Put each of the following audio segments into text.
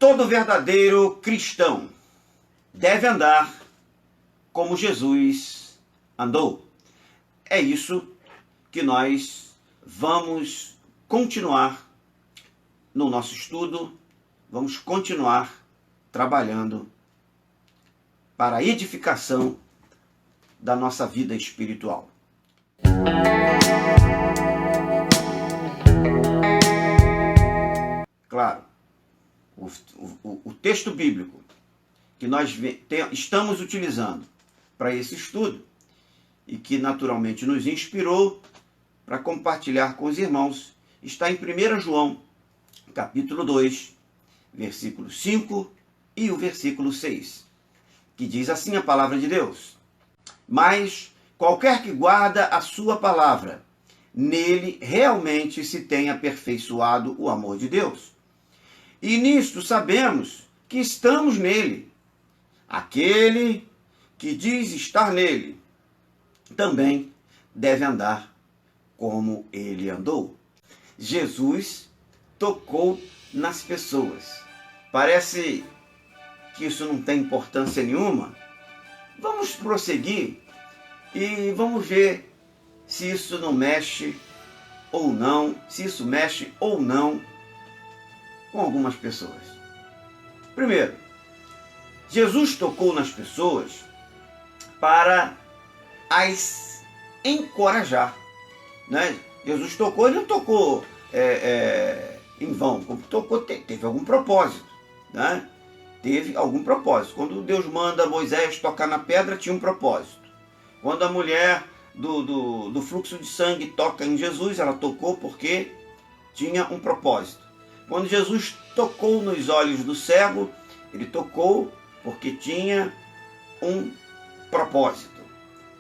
Todo verdadeiro cristão deve andar como Jesus andou. É isso que nós vamos continuar no nosso estudo, vamos continuar trabalhando para a edificação da nossa vida espiritual. Claro, o texto bíblico que nós estamos utilizando para esse estudo e que naturalmente nos inspirou para compartilhar com os irmãos está em 1 João, capítulo 2, versículo 5 e o versículo 6, que diz assim a palavra de Deus: Mas qualquer que guarda a sua palavra, nele realmente se tem aperfeiçoado o amor de Deus. E nisto sabemos que estamos nele. Aquele que diz estar nele também deve andar como ele andou. Jesus tocou nas pessoas. Parece que isso não tem importância nenhuma. Vamos prosseguir e vamos ver se isso não mexe ou não, se isso mexe ou não com algumas pessoas. Primeiro, Jesus tocou nas pessoas para as encorajar, né? Jesus tocou, ele não tocou em vão, tocou, teve algum propósito, né? Teve algum propósito. Quando Deus manda Moisés tocar na pedra, tinha um propósito. Quando a mulher do fluxo de sangue toca em Jesus, ela tocou porque tinha um propósito. Quando Jesus tocou nos olhos do cego, ele tocou porque tinha um propósito,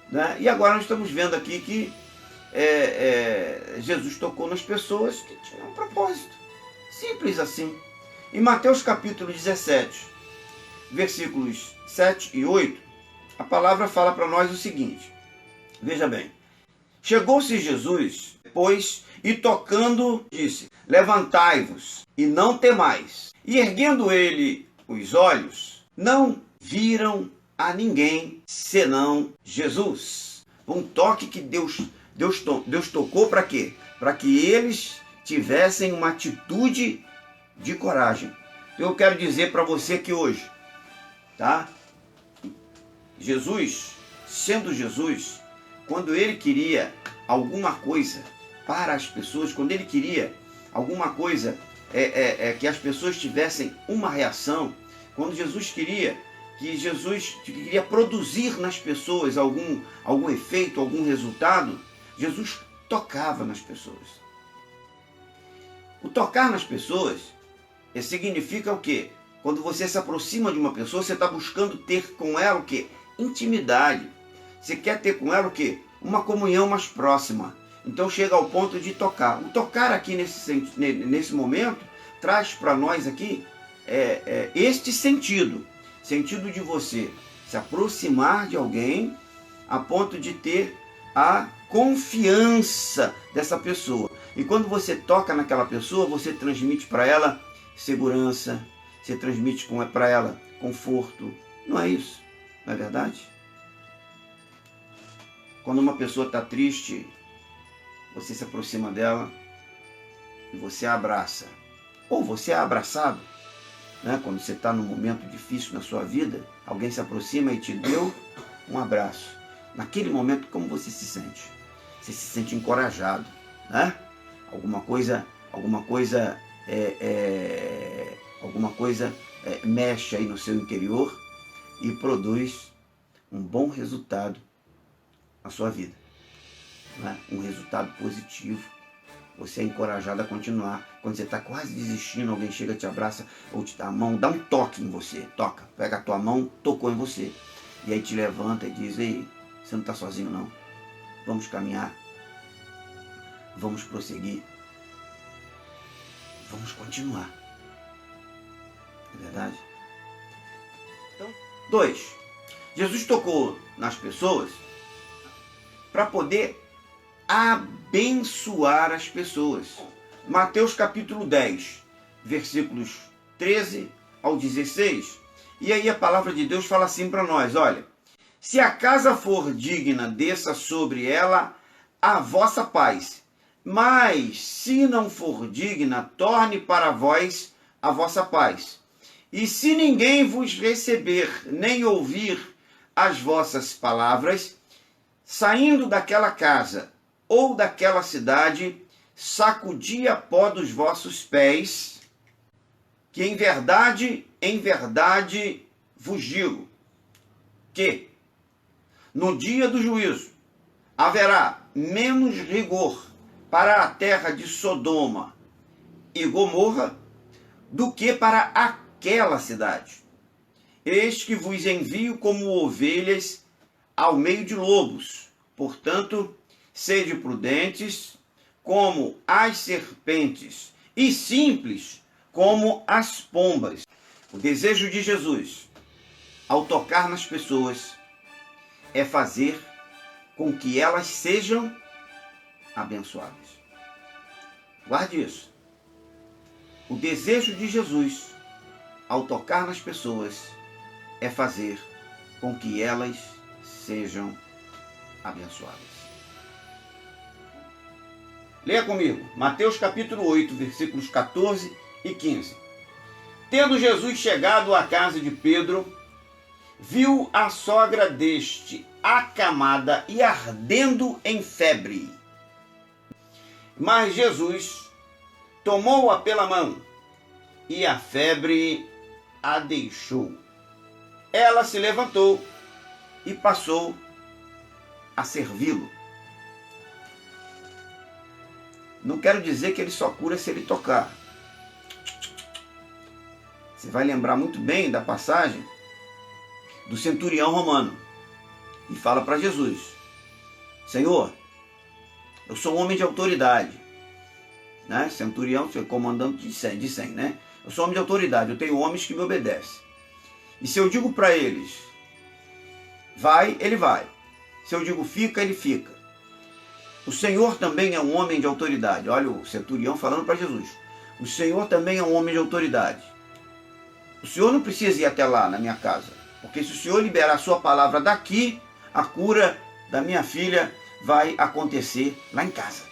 né? E agora nós estamos vendo aqui que Jesus tocou nas pessoas que tinham um propósito. Simples assim. Em Mateus capítulo 17, versículos 7 e 8, a palavra fala para nós o seguinte. Veja bem. Chegou-se Jesus, pois, e tocando, disse: Levantai-vos e não temais. E erguendo ele os olhos, não viram a ninguém senão Jesus. Um toque que Deus tocou para quê? Para que eles tivessem uma atitude de coragem. Eu quero dizer para você que hoje, tá? Jesus, sendo Jesus, quando ele queria alguma coisa para as pessoas, quando ele queria alguma coisa que as pessoas tivessem uma reação, quando Jesus queria produzir nas pessoas algum efeito, algum resultado, Jesus tocava nas pessoas. O tocar nas pessoas significa o quê? Quando você se aproxima de uma pessoa, você está buscando ter com ela o quê? Intimidade. Você quer ter com ela o quê? Uma comunhão mais próxima. Então chega ao ponto de tocar. O tocar aqui nesse momento traz para nós aqui este sentido de você se aproximar de alguém a ponto de ter a confiança dessa pessoa. E quando você toca naquela pessoa, você transmite para ela segurança, você transmite para ela conforto. Não é isso? Não é verdade? Quando uma pessoa está triste, você se aproxima dela e você a abraça. Ou você é abraçado, né? Quando você está num momento difícil na sua vida, alguém se aproxima e te deu um abraço. Naquele momento, como você se sente? Você se sente encorajado, né? Alguma coisa mexe aí no seu interior e produz um bom resultado na sua vida, né? Um resultado positivo. Você é encorajado a continuar. Quando você está quase desistindo, alguém chega, te abraça ou te dá a mão, dá um toque em você. Toca, pega a tua mão, tocou em você. E aí te levanta e diz: Ei, você não está sozinho não. Vamos caminhar. Vamos prosseguir. Vamos continuar. É verdade? Então, 2. Jesus tocou nas pessoas para poder abençoar as pessoas. Mateus capítulo 10, versículos 13 ao 16. E aí a palavra de Deus fala assim para nós, olha: se a casa for digna, desça sobre ela a vossa paz. Mas se não for digna, torne para vós a vossa paz. E se ninguém vos receber, nem ouvir as vossas palavras, saindo daquela casa ou daquela cidade, sacudi a pó dos vossos pés, que em verdade vos digo, que no dia do juízo haverá menos rigor para a terra de Sodoma e Gomorra do que para aquela cidade. Eis que vos envio como ovelhas ao meio de lobos. Portanto, sede prudentes como as serpentes e simples como as pombas. O desejo de Jesus, ao tocar nas pessoas, é fazer com que elas sejam abençoadas. Guarde isso. O desejo de Jesus, ao tocar nas pessoas, é fazer com que elas sejam abençoadas. Leia comigo, Mateus capítulo 8, versículos 14 e 15. Tendo Jesus chegado à casa de Pedro, viu a sogra deste acamada e ardendo em febre. Mas Jesus tomou-a pela mão e a febre a deixou. Ela se levantou e passou a servi-lo. Não quero dizer que ele só cura se ele tocar. Você vai lembrar muito bem da passagem do centurião romano. E fala para Jesus: Senhor, eu sou um homem de autoridade. Né? Centurião, comandante de 100, né? Eu sou homem de autoridade, eu tenho homens que me obedecem. E se eu digo para eles, vai, ele vai. Se eu digo fica, ele fica. O Senhor também é um homem de autoridade. Olha o centurião falando para Jesus. O Senhor também é um homem de autoridade. O Senhor não precisa ir até lá na minha casa. Porque se o Senhor liberar a sua palavra daqui, a cura da minha filha vai acontecer lá em casa.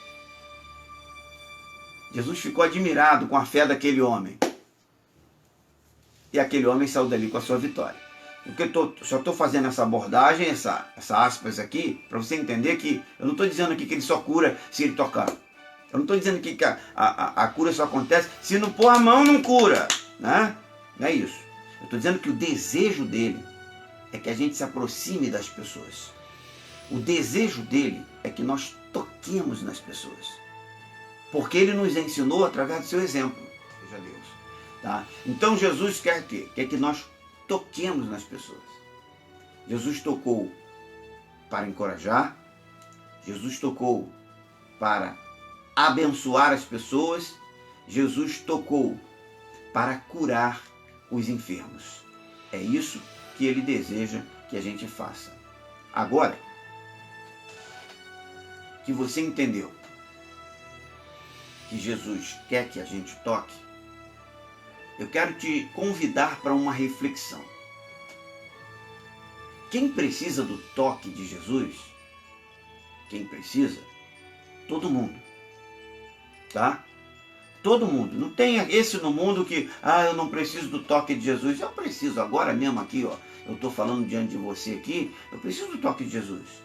Jesus ficou admirado com a fé daquele homem. E aquele homem saiu dali com a sua vitória. Só estou fazendo essa abordagem, essa aspas aqui, para você entender que eu não estou dizendo aqui que ele só cura se ele tocar. Eu não estou dizendo aqui que a cura só acontece se não pôr a mão, não cura. Né? Não é isso. Eu estou dizendo que o desejo dele é que a gente se aproxime das pessoas. O desejo dele é que nós toquemos nas pessoas. Porque ele nos ensinou através do seu exemplo. Seja Deus. Tá? Então Jesus quer o quê? Quer que nós toquemos nas pessoas. Jesus tocou para encorajar. Jesus tocou para abençoar as pessoas. Jesus tocou para curar os enfermos. É isso que ele deseja que a gente faça. Agora, que você entendeu que Jesus quer que a gente toque, eu quero te convidar para uma reflexão. Quem precisa do toque de Jesus? Quem precisa? Todo mundo. Tá? Todo mundo. Não tem esse no mundo que, eu não preciso do toque de Jesus. Eu preciso agora mesmo aqui, ó. Eu estou falando diante de você aqui, eu preciso do toque de Jesus.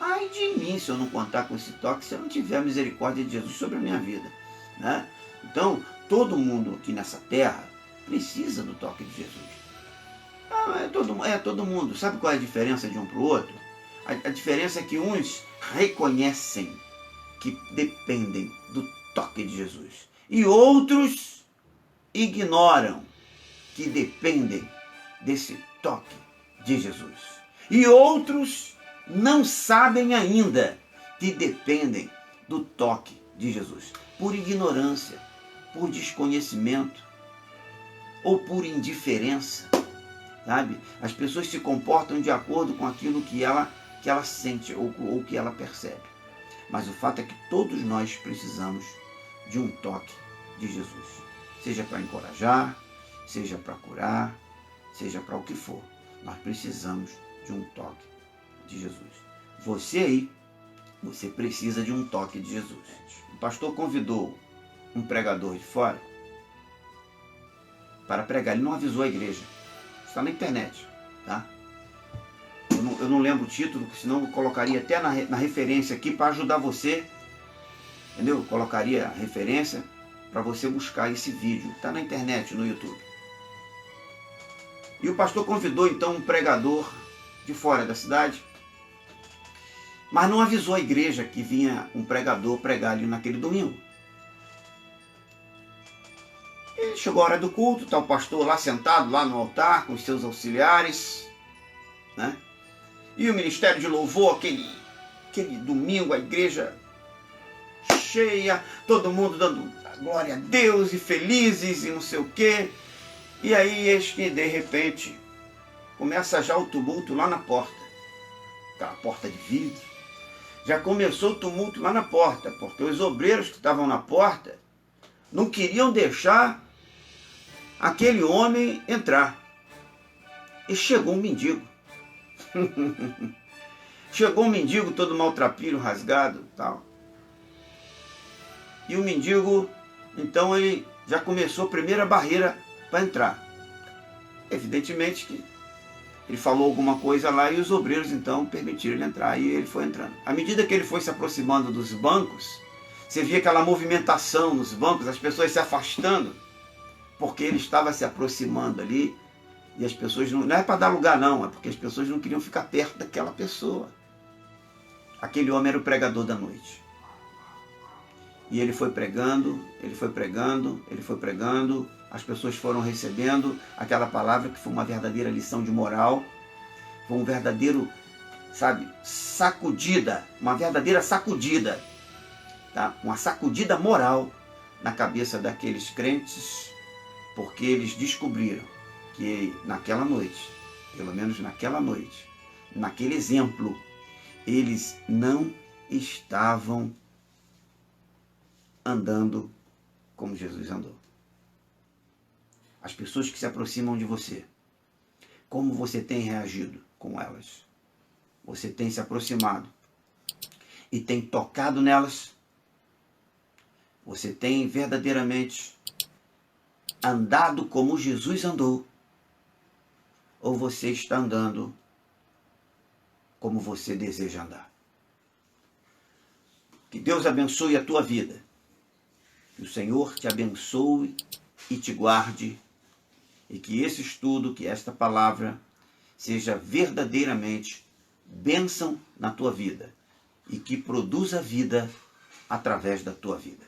Ai de mim se eu não contar com esse toque, se eu não tiver a misericórdia de Jesus sobre a minha vida. Né? Então, todo mundo aqui nessa terra precisa do toque de Jesus. Todo mundo. Sabe qual é a diferença de um para o outro? A diferença é que uns reconhecem que dependem do toque de Jesus. E outros ignoram que dependem desse toque de Jesus. E outros não sabem ainda que dependem do toque de Jesus. Por ignorância, por desconhecimento ou por indiferença. Sabe? As pessoas se comportam de acordo com aquilo que ela sente ou que ela percebe. Mas o fato é que todos nós precisamos de um toque de Jesus. Seja para encorajar, seja para curar, seja para o que for. Nós precisamos de um toque de Jesus. Você aí, você precisa de um toque de Jesus. O pastor convidou um pregador de fora para pregar. Ele não avisou a igreja. Está na internet, tá? Eu não lembro o título, senão eu colocaria até na referência aqui para ajudar você. Entendeu? Eu colocaria a referência para você buscar esse vídeo. Está na internet, no YouTube. E o pastor convidou então um pregador de fora da cidade, mas não avisou a igreja que vinha um pregador pregar ali naquele domingo. E chegou a hora do culto, está o pastor lá sentado lá no altar com os seus auxiliares, né? E o ministério de louvor, aquele domingo, a igreja cheia, todo mundo dando glória a Deus e felizes e não sei o quê. E aí, eis que de repente começa já o tumulto lá na porta, aquela porta de vidro. Já começou o tumulto lá na porta, porque os obreiros que estavam na porta não queriam deixar aquele homem entrar. E chegou um mendigo. Chegou um mendigo todo maltrapilho, rasgado, tal. E o mendigo, então, ele já começou a primeira barreira para entrar. Evidentemente que ele falou alguma coisa lá e os obreiros, então, permitiram ele entrar e ele foi entrando. À medida que ele foi se aproximando dos bancos, você via aquela movimentação nos bancos, as pessoas se afastando, porque ele estava se aproximando ali. E as pessoas não é para dar lugar não, é porque as pessoas não queriam ficar perto daquela pessoa. Aquele homem era o pregador da noite. E ele foi pregando, ele foi pregando, ele foi pregando, as pessoas foram recebendo aquela palavra que foi uma verdadeira lição de moral, foi um verdadeiro, sabe, sacudida, uma verdadeira sacudida, tá? Uma sacudida moral na cabeça daqueles crentes, porque eles descobriram que naquela noite, pelo menos naquela noite, naquele exemplo, eles não estavam andando como Jesus andou. As pessoas que se aproximam de você, como você tem reagido com elas? Você tem se aproximado e tem tocado nelas? Você tem verdadeiramente andado como Jesus andou? Ou você está andando como você deseja andar? Que Deus abençoe a tua vida. Que o Senhor te abençoe e te guarde. E que esse estudo, que esta palavra, seja verdadeiramente bênção na tua vida. E que produza vida através da tua vida.